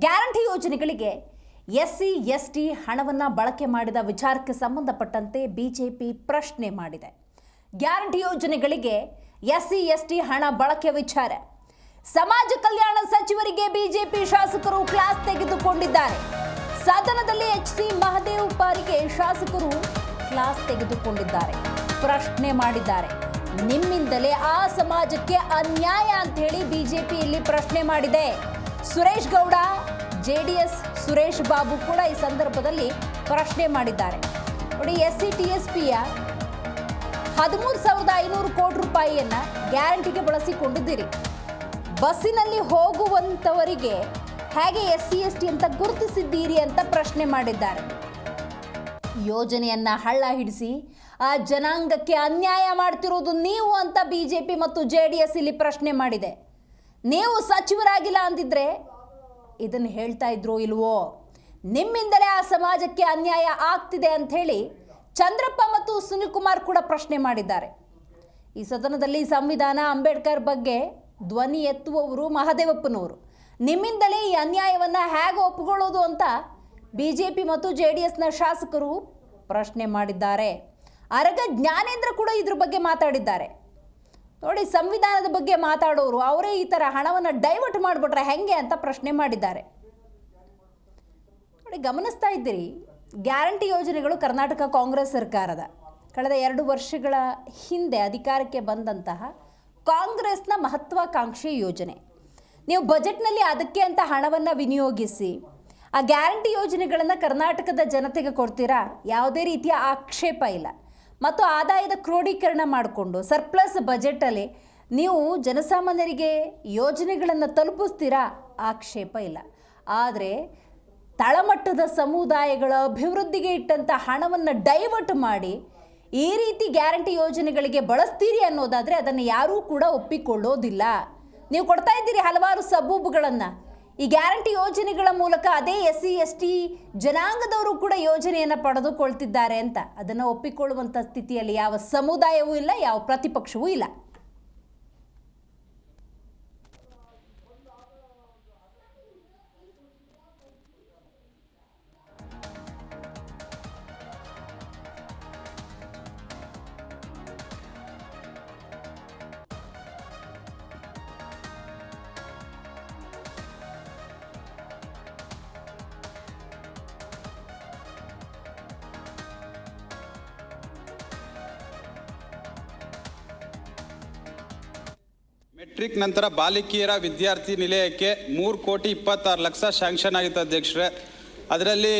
Guarantee ಯೋಜನೆಗಳಿಗೆ SC ST ಹಣವನ್ನು ಬಳಕೆ ಮಾಡಿದ ವಿಚಾರಕ್ಕೆ ಸಂಬಂಧಪಟ್ಟಂತೆ ಬಿಜೆಪಿ ಪ್ರಶ್ನೆ ಮಾಡಿದೆ. ಗ್ಯಾರಂಟಿ ಯೋಜನೆಗಳಿಗೆ ಎಸ್ಸಿ ಎಸ್ಟಿ ಹಣ ಬಳಕೆ ವಿಚಾರ ಸಮಾಜ ಕಲ್ಯಾಣ ಸಚಿವರಿಗೆ ಬಿಜೆಪಿ ಶಾಸಕರು ಕ್ಲಾಸ್ ತೆಗೆದುಕೊಂಡಿದ್ದಾರೆ. ಸದನದಲ್ಲಿ ಎಚ್.ಸಿ. ಮಹದೇವ್ ಪಾರಿಗೆ ಶಾಸಕರು ಕ್ಲಾಸ್ ತೆಗೆದುಕೊಂಡಿದ್ದಾರೆ, ಪ್ರಶ್ನೆ ಮಾಡಿದ್ದಾರೆ. ನಿಮ್ಮಿಂದಲೇ ಆ ಸಮಾಜಕ್ಕೆ ಅನ್ಯಾಯ ಅಂತ ಹೇಳಿ ಬಿಜೆಪಿ ಇಲ್ಲಿ ಪ್ರಶ್ನೆ ಮಾಡಿದೆ. ಸುರೇಶ್ ಗೌಡ, ಜೆಡಿಎಸ್ ಸುರೇಶ್ ಬಾಬು ಕೂಡ ಈ ಸಂದರ್ಭದಲ್ಲಿ ಪ್ರಶ್ನೆ ಮಾಡಿದ್ದಾರೆ. ನೋಡಿ, SC/TSPಯ 13,500 ಕೋಟಿ ರೂಪಾಯಿಯನ್ನ ಗ್ಯಾರಂಟಿಗೆ ಬಳಸಿಕೊಂಡಿದ್ದೀರಿ. ಬಸ್ಸಿನಲ್ಲಿ ಹೋಗುವಂತವರಿಗೆ ಹೇಗೆ SC/ST ಅಂತ ಗುರುತಿಸಿದ್ದೀರಿ ಅಂತ ಪ್ರಶ್ನೆ ಮಾಡಿದ್ದಾರೆ. ಯೋಜನೆಯನ್ನ ಹಳ್ಳ ಹಿಡಿಸಿ ಆ ಜನಾಂಗಕ್ಕೆ ಅನ್ಯಾಯ ಮಾಡ್ತಿರೋದು ನೀವು ಅಂತ ಬಿಜೆಪಿ ಮತ್ತು JDS ಇಲ್ಲಿ ಪ್ರಶ್ನೆ ಮಾಡಿದೆ. ನೀವು ಸಚಿವರಾಗಿಲ್ಲ ಅಂದಿದ್ರೆ ಇದನ್ನು ಹೇಳ್ತಾ ಇದ್ರು ಇಲ್ವೋ? ನಿಮ್ಮಿಂದಲೇ ಆ ಸಮಾಜಕ್ಕೆ ಅನ್ಯಾಯ ಆಗ್ತಿದೆ ಅಂತ ಹೇಳಿ ಚಂದ್ರಪ್ಪ ಮತ್ತು ಸುನಿಲ್ ಕುಮಾರ್ ಕೂಡ ಪ್ರಶ್ನೆ ಮಾಡಿದ್ದಾರೆ. ಈ ಸದನದಲ್ಲಿ ಸಂವಿಧಾನ, ಅಂಬೇಡ್ಕರ್ ಬಗ್ಗೆ ಧ್ವನಿ ಎತ್ತುವವರು ಮಹದೇವಪ್ಪನವರು. ನಿಮ್ಮಿಂದಲೇ ಈ ಅನ್ಯಾಯವನ್ನು ಹೇಗೆ ಒಪ್ಪಿಕೊಳ್ಳೋದು ಅಂತ ಬಿಜೆಪಿ ಮತ್ತು JDSನ ಶಾಸಕರು ಪ್ರಶ್ನೆ ಮಾಡಿದ್ದಾರೆ. ಆರಗ ಜ್ಞಾನೇಂದ್ರ ಕೂಡ ಇದ್ರ ಬಗ್ಗೆ ಮಾತಾಡಿದ್ದಾರೆ. ನೋಡಿ, ಸಂವಿಧಾನದ ಬಗ್ಗೆ ಮಾತಾಡೋರು ಅವರೇ ಈ ಥರ ಹಣವನ್ನು ಡೈವರ್ಟ್ ಮಾಡಿಬಿಟ್ರೆ ಹೆಂಗೆ ಅಂತ ಪ್ರಶ್ನೆ ಮಾಡಿದ್ದಾರೆ. ನೋಡಿ, ಗಮನಿಸ್ತಾ ಇದ್ದೀರಿ, ಗ್ಯಾರಂಟಿ ಯೋಜನೆಗಳು ಕರ್ನಾಟಕ ಕಾಂಗ್ರೆಸ್ ಸರ್ಕಾರದ ಕಳೆದ 2 ವರ್ಷಗಳ ಹಿಂದೆ ಅಧಿಕಾರಕ್ಕೆ ಬಂದಂತಹ ಕಾಂಗ್ರೆಸ್ನ ಮಹತ್ವಾಕಾಂಕ್ಷಿ ಯೋಜನೆ. ನೀವು ಬಜೆಟ್ನಲ್ಲಿ ಅದಕ್ಕೆ ಅಂತ ಹಣವನ್ನು ವಿನಿಯೋಗಿಸಿ ಆ ಗ್ಯಾರಂಟಿ ಯೋಜನೆಗಳನ್ನು ಕರ್ನಾಟಕದ ಜನತೆಗೆ ಕೊಡ್ತೀರಾ? ಯಾವುದೇ ರೀತಿಯ ಆಕ್ಷೇಪ ಇಲ್ಲ. ಮತ್ತು ಆದಾಯದ ಕ್ರೋಢೀಕರಣ ಮಾಡಿಕೊಂಡು ಸರ್ಪ್ಲಸ್ ಬಜೆಟಲ್ಲಿ ನೀವು ಜನಸಾಮಾನ್ಯರಿಗೆ ಯೋಜನೆಗಳನ್ನು ತಲುಪಿಸ್ತೀರಾ? ಆಕ್ಷೇಪ ಇಲ್ಲ. ಆದರೆ ತಳಮಟ್ಟದ ಸಮುದಾಯಗಳ ಅಭಿವೃದ್ಧಿಗೆ ಇಟ್ಟಂಥ ಹಣವನ್ನು ಡೈವರ್ಟ್ ಮಾಡಿ ಈ ರೀತಿ ಗ್ಯಾರಂಟಿ ಯೋಜನೆಗಳಿಗೆ ಬಳಸ್ತೀರಿ ಅನ್ನೋದಾದರೆ ಅದನ್ನು ಯಾರೂ ಕೂಡ ಒಪ್ಪಿಕೊಳ್ಳೋದಿಲ್ಲ. ನೀವು ಕೊಡ್ತಾ ಇದ್ದೀರಿ ಹಲವಾರು ಸಬೂಬುಗಳನ್ನು. ಈ ಗ್ಯಾರಂಟಿ ಯೋಜನೆಗಳ ಮೂಲಕ ಅದೇ SC/ST ಜನಾಂಗದವರು ಕೂಡ ಯೋಜನೆಯನ್ನು ಪಡೆದುಕೊಳ್ತಿದ್ದಾರೆ ಅಂತ ಅದನ್ನು ಒಪ್ಪಿಕೊಳ್ಳುವಂಥ ಸ್ಥಿತಿಯಲ್ಲಿ ಯಾವ ಸಮುದಾಯವೂ ಇಲ್ಲ, ಯಾವ ಪ್ರತಿಪಕ್ಷವೂ ಇಲ್ಲ. ಮೆಟ್ರಿಕ್ ನಂತರ ಬಾಲಕಿಯರ ವಿದ್ಯಾರ್ಥಿ ನಿಲಯಕ್ಕೆ 3,26,00,000 ಶಾಂಕ್ಷನ್ ಆಗಿತ್ತು ಅಧ್ಯಕ್ಷರೇ. ಅದರಲ್ಲಿ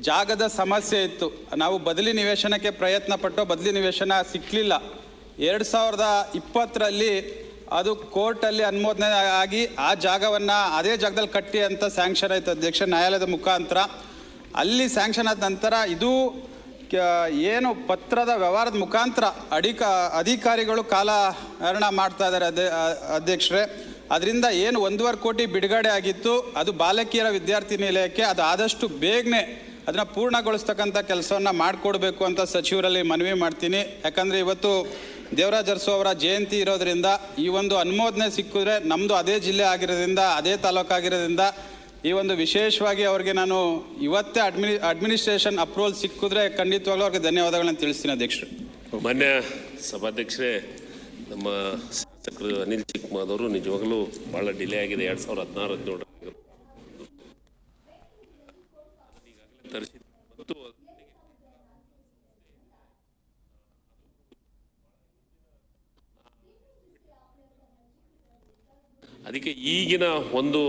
ಜಾಗದ ಸಮಸ್ಯೆ ಇತ್ತು. ನಾವು ಬದಲಿ ನಿವೇಶನಕ್ಕೆ ಪ್ರಯತ್ನ ಪಟ್ಟು ಬದಲಿ ನಿವೇಶನ ಸಿಕ್ಕಲಿಲ್ಲ. 2020ರಲ್ಲಿ ಅದು ಕೋರ್ಟಲ್ಲಿ ಅನುಮೋದನೆ ಆಗಿ ಆ ಜಾಗವನ್ನು ಅದೇ ಜಾಗದಲ್ಲಿ ಕಟ್ಟಿ ಅಂತ ಸ್ಯಾಂಕ್ಷನ್ ಆಯಿತು ಅಧ್ಯಕ್ಷ, ನ್ಯಾಯಾಲಯದ ಮುಖಾಂತರ. ಅಲ್ಲಿ ಸ್ಯಾಂಕ್ಷನ್ ಆದ ನಂತರ ಇದು ಏನು ಪತ್ರದ ವ್ಯವಹಾರದ ಮುಖಾಂತರ ಅಧಿಕಾರಿಗಳು ಕಾಲಹರಣ ಮಾಡ್ತಾ ಇದ್ದಾರೆ ಅಧ್ಯಕ್ಷರೇ. ಅದರಿಂದ ಏನು 1.5 ಕೋಟಿ ಬಿಡುಗಡೆ ಆಗಿತ್ತು ಅದು ಬಾಲಕಿಯರ ವಿದ್ಯಾರ್ಥಿ ನಿಲಯಕ್ಕೆ ಅದು ಆದಷ್ಟು ಬೇಗನೆ ಅದನ್ನು ಪೂರ್ಣಗೊಳಿಸ್ತಕ್ಕಂಥ ಕೆಲಸವನ್ನು ಮಾಡಿಕೊಡ್ಬೇಕು ಅಂತ ಸಚಿವರಲ್ಲಿ ಮನವಿ ಮಾಡ್ತೀನಿ. ಯಾಕಂದರೆ ಇವತ್ತು ದೇವರಾಜ ಅರಸು ಅವರ ಜಯಂತಿ ಇರೋದ್ರಿಂದ ಈ ಒಂದು ಅನುಮೋದನೆ ಸಿಕ್ಕಿದ್ರೆ ನಮ್ಮದು ಅದೇ ಜಿಲ್ಲೆ ಆಗಿರೋದ್ರಿಂದ, ಅದೇ ತಾಲೂಕು ಆಗಿರೋದ್ರಿಂದ ಈ ಒಂದು ವಿಶೇಷವಾಗಿ ಅವ್ರಿಗೆ ನಾನು ಇವತ್ತೇ ಅಡ್ಮಿನಿಸ್ಟ್ರೇಷನ್ ಅಪ್ರೂವಲ್ ಸಿಕ್ಕಿದ್ರೆ ಖಂಡಿತವಾಗ್ಲೂ ಅವ್ರಿಗೆ ಧನ್ಯವಾದಗಳನ್ನು ತಿಳಿಸ್ತೀನಿ ಅಧ್ಯಕ್ಷರು. ಮಾನ್ಯ ಸಭಾಧ್ಯಕ್ಷರೇ, ನಮ್ಮ ಶಾಸಕರು ಅನಿಲ್ ಚಿಕ್ಕಮಾದವರು ನಿಜವಾಗಲೂ ಭಾಳ ಡಿಲೇ ಆಗಿದೆ. 2016-17 ತರಿಸಿ ಮತ್ತು ಅದಕ್ಕೆ ಈಗಿನ ಒಂದು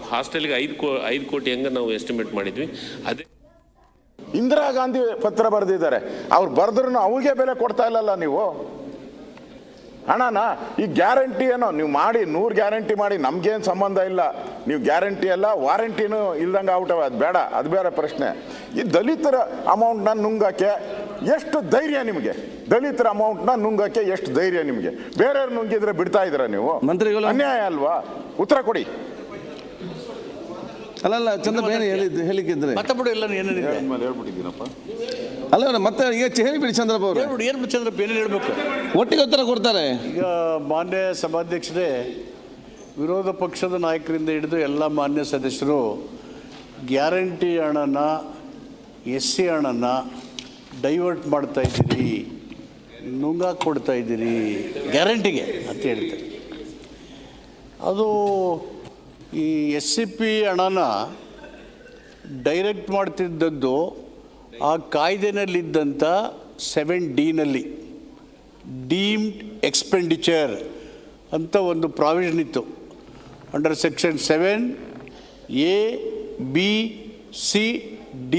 ಹಾಸ್ಟೆಲ್ಗೆ 5 ಕೋಟಿ ಹಂಗೆ ನಾವು ಎಸ್ಟಿಮೇಟ್ ಮಾಡಿದ್ವಿ. ಅದೇ ಇಂದಿರಾ ಗಾಂಧಿ ಪತ್ರ ಬರೆದಿದ್ದಾರೆ. ಅವ್ರು ಬರೆದ್ರೂ ಅವ್ರಿಗೆ ಬೆಲೆ ಕೊಡ್ತಾ ಇಲ್ಲಲ್ಲ ನೀವು ಹಣನ. ಈ ಗ್ಯಾರಂಟಿ ಏನೋ ನೀವು ಮಾಡಿ 100 ಗ್ಯಾರಂಟಿ ಮಾಡಿ ನಮ್ಗೇನು ಸಂಬಂಧ ಇಲ್ಲ. ನೀವು ಗ್ಯಾರಂಟಿ ಎಲ್ಲ ವಾರಂಟಿನೂ ಇಲ್ದಂಗೆ ಆಗ್ಬಿಟ್ಟವೆ. ಅದು ಬೇಡ, ಅದು ಬೇರೆ ಪ್ರಶ್ನೆ. ಈ ದಲಿತರ ಅಮೌಂಟ್ನ ನುಂಗಕ್ಕೆ ಎಷ್ಟು ಧೈರ್ಯ ನಿಮಗೆ? ದಲಿತರ ಅಮೌಂಟ್ನ ನುಂಗಕ್ಕೆ ಎಷ್ಟು ಧೈರ್ಯ ನಿಮಗೆ? ಬೇರೆಯವ್ರು ನುಂಗಿದ್ರೆ ಬಿಡ್ತಾ ಇದ್ದೀರಾ ನೀವು? ಮಂತ್ರಿಗಳು ಅನ್ಯಾಯ ಅಲ್ವಾ? ಉತ್ತರ ಕೊಡಿ. ಅಲ್ಲಲ್ಲ ಚಂದ್ರಪ್ಪ ಏನು ಹೇಳಿಕ್ಕಿದ್ರೆ ಹೇಳ್ಬಿಟ್ಟಿದ್ದೀನಪ್ಪ. ಅಲ್ಲ ಮತ್ತೆ ಈಗ ಹೇಳಿಬಿಡಿ ಚಂದ್ರಪ್ಪ ಅವರು. ಏನು ಚಂದ್ರಪ್ಪ ಏನೇನು ಹೇಳ್ಬೇಕು? ಒಟ್ಟಿಗೆ ಉತ್ತರ ಕೊಡ್ತಾರೆ. ಈಗ ಮಾನ್ಯ ಸಭಾಧ್ಯಕ್ಷರೇ, ವಿರೋಧ ಪಕ್ಷದ ನಾಯಕರಿಂದ ಹಿಡಿದು ಎಲ್ಲ ಮಾನ್ಯ ಸದಸ್ಯರು ಗ್ಯಾರಂಟಿ ಹಣನ SC ಹಣನ ಡೈವರ್ಟ್ ಮಾಡ್ತಾ ಇದ್ದೀರಿ, ನುಂಗಾಕ್ ಕೊಡ್ತಾ ಇದ್ದೀರಿ ಗ್ಯಾರಂಟಿಗೆ ಅಂತ ಹೇಳ್ತಾರೆ. ಅದು ಈ SCP ಹಣನ ಡೈರೆಕ್ಟ್ ಮಾಡ್ತಿದ್ದದ್ದು ಆ ಕಾಯ್ದೆನಲ್ಲಿದ್ದಂಥ 7D ಡೀಮ್ಡ್ ಎಕ್ಸ್ಪೆಂಡಿಚರ್ ಅಂತ ಒಂದು ಪ್ರಾವಿಷನ್ ಇತ್ತು. Under section 7A, B, C, D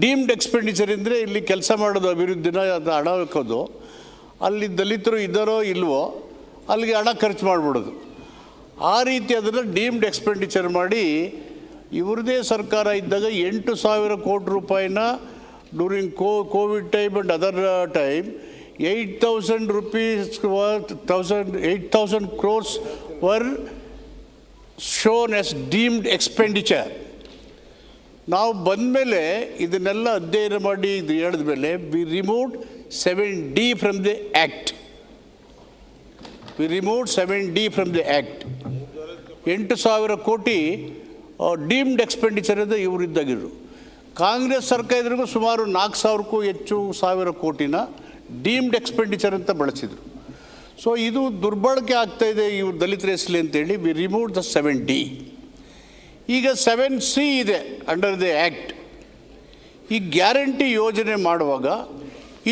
deemed expenditure ಅಂದರೆ ಇಲ್ಲಿ ಕೆಲಸ ಮಾಡೋದು, ಅಭಿವೃದ್ಧಿನ ಅದು ಹಣ ಹಾಕೋದು, ಅಲ್ಲಿ ದಲಿತರು ಇದ್ದಾರೋ ಇಲ್ವೋ ಅಲ್ಲಿಗೆ ಹಣ ಖರ್ಚು ಮಾಡಿಬಿಡೋದು. ಆ ರೀತಿ ಅದನ್ನು ಡೀಮ್ಡ್ ಎಕ್ಸ್ಪೆಂಡಿಚರ್ ಮಾಡಿ ಇವ್ರದ್ದೇ ಸರ್ಕಾರ ಇದ್ದಾಗ 8,000 ಕೋಟಿ ರೂಪಾಯಿನ during Covid time and other time 8,000 rupees worth 8,000 crores were shown as deemed expenditure. ನಾವು ಬಂದಮೇಲೆ ಇದನ್ನೆಲ್ಲ ಅಧ್ಯಯನ ಮಾಡಿ ಇದು ಹೇಳಿದ ಮೇಲೆ we removed 7D from the act. We removed 7D from the act. 8,000 crore deemed expenditure ಅಂತ ಇವರಿದ್ದಾಗಿರು. ಕಾಂಗ್ರೆಸ್ ಸರ್ಕಾರ ಇದ್ರಿಗೂ ಸುಮಾರು 4,000ಕ್ಕೂ ಹೆಚ್ಚು ಸಾವಿರ ಕೋಟಿನ ಡೀಮ್ಡ್ ಎಕ್ಸ್ಪೆಂಡಿಚರ್ ಅಂತ ಬಳಸಿದರು. ಸೊ ಇದು ದುರ್ಬಳಕೆ ಆಗ್ತಾಯಿದೆ ಇವ್ರು ದಲಿತರ ಹೆಸಲಿ ಅಂತೇಳಿ ವಿ ರಿಮೂವ್ ದ 7D. ಈಗ 7C ಇದೆ ಅಂಡರ್ ದಿ ಆ್ಯಕ್ಟ್. ಈ ಗ್ಯಾರಂಟಿ ಯೋಜನೆ ಮಾಡುವಾಗ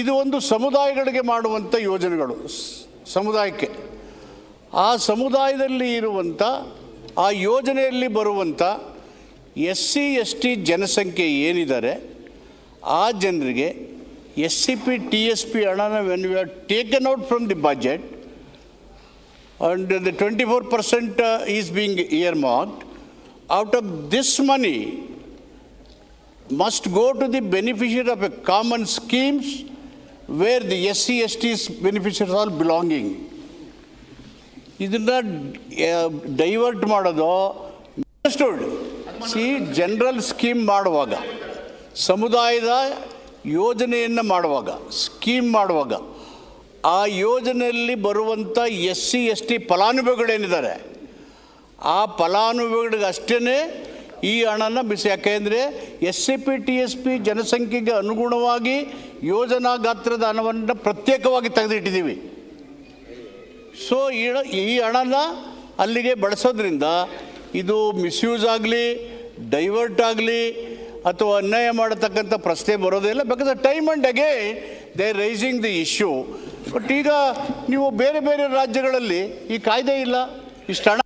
ಇದು ಒಂದು ಸಮುದಾಯಗಳಿಗೆ ಮಾಡುವಂಥ ಯೋಜನೆಗಳು, ಸಮುದಾಯಕ್ಕೆ ಆ ಸಮುದಾಯದಲ್ಲಿ ಇರುವಂಥ ಆ ಯೋಜನೆಯಲ್ಲಿ ಬರುವಂಥ SC ST ಜನಸಂಖ್ಯೆ ಏನಿದ್ದಾರೆ ಆ ಜನರಿಗೆ SCP TSP ಹಣನ when we are taken out from the budget and the 24% is being earmarked. Out of this money must go to the beneficiary of a common schemes where the SC ST's beneficiaries are belonging. ಇದನ್ನು divert ಮಾಡೋದು understood. General scheme ಮಾಡುವಾಗ, ಸಮುದಾಯದ ಯೋಜನೆಯನ್ನು ಮಾಡುವಾಗ, scheme ಮಾಡುವಾಗ ಆ ಯೋಜನೆಯಲ್ಲಿ ಬರುವಂಥ SC ST ಫಲಾನುಭವಿಗಳೇನಿದ್ದಾರೆ ಆ ಫಲಾನುಭವಿಗಳಿಗೆ ಅಷ್ಟೇ ಈ ಹಣನ ಯಾಕೆಂದರೆ SCP TSP ಜನಸಂಖ್ಯೆಗೆ ಅನುಗುಣವಾಗಿ ಯೋಜನಾ ಗಾತ್ರದ ಹಣವನ್ನು ಪ್ರತ್ಯೇಕವಾಗಿ ತೆಗೆದಿಟ್ಟಿದ್ದೀವಿ. ಸೊ ಈ ಹಣನ ಅಲ್ಲಿಗೆ ಬಳಸೋದ್ರಿಂದ ಇದು ಮಿಸ್ಯೂಸ್ ಆಗಲಿ, ಡೈವರ್ಟ್ ಆಗಲಿ ಅಥವಾ ಅನ್ಯಾಯ ಮಾಡತಕ್ಕಂಥ ಪ್ರಶ್ನೆ ಬರೋದಿಲ್ಲ. Because time and again they are raising the issue. But ಈಗ ನೀವು ಬೇರೆ ಬೇರೆ ರಾಜ್ಯಗಳಲ್ಲಿ ಈ ಕಾಯ್ದೆ ಇಲ್ಲ, ಇಷ್ಟು ಹಣ